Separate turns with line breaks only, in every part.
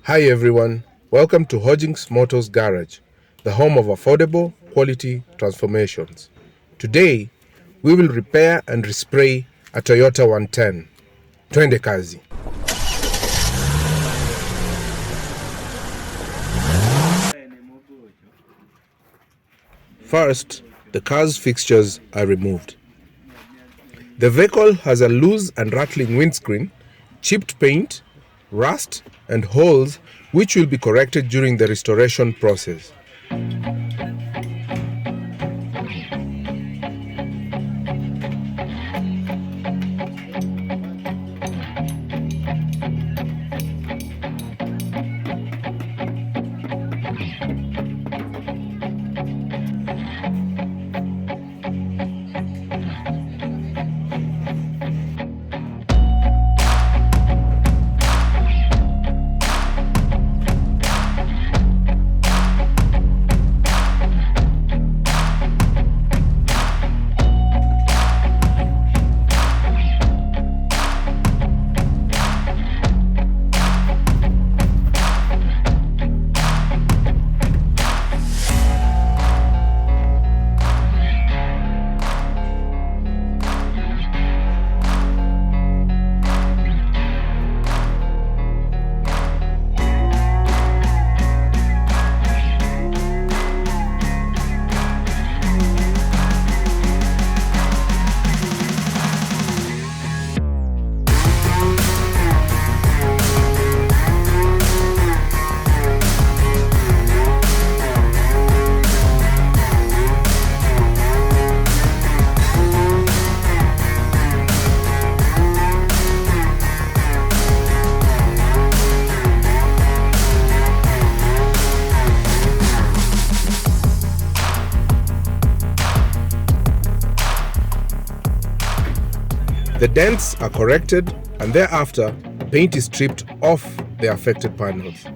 Hi everyone, welcome to Hojinx Motors Garage, the home of affordable quality transformations. Today, we will repair and respray a Toyota 110. Twende kazi. First, the car's fixtures are removed. The vehicle has a loose and rattling windscreen, chipped paint, rust, and holes which will be corrected during the restoration process. The dents are corrected and thereafter paint is stripped off the affected panels.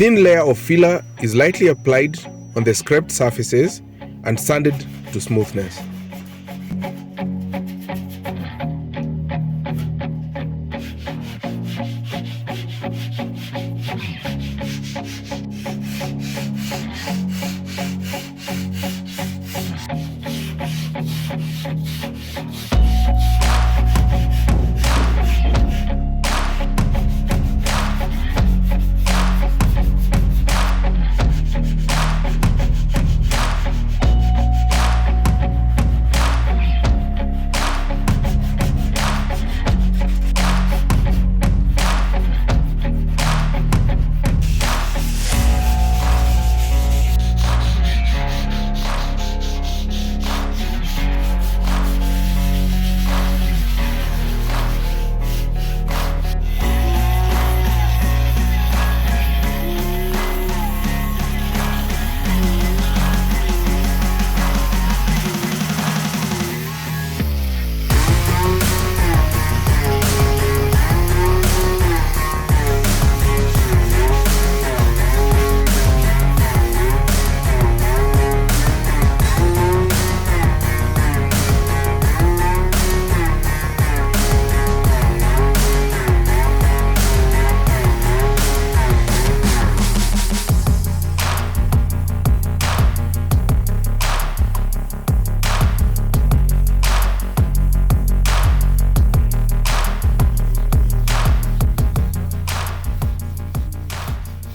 thin layer of filler is lightly applied on the scraped surfaces and sanded to smoothness.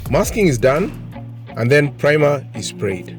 Masking is done, and then primer is sprayed.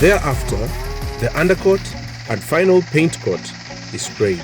Thereafter, the undercoat and final paint coat is sprayed.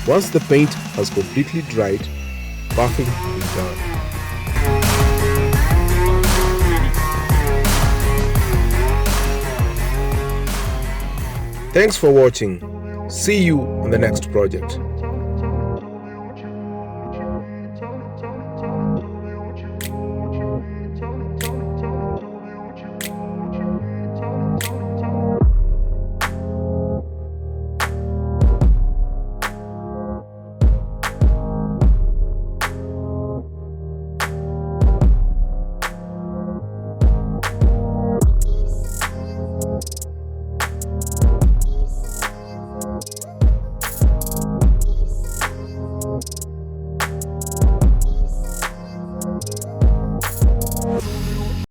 Once the paint has completely dried, buffing is done. Thanks for watching. See you on the next project.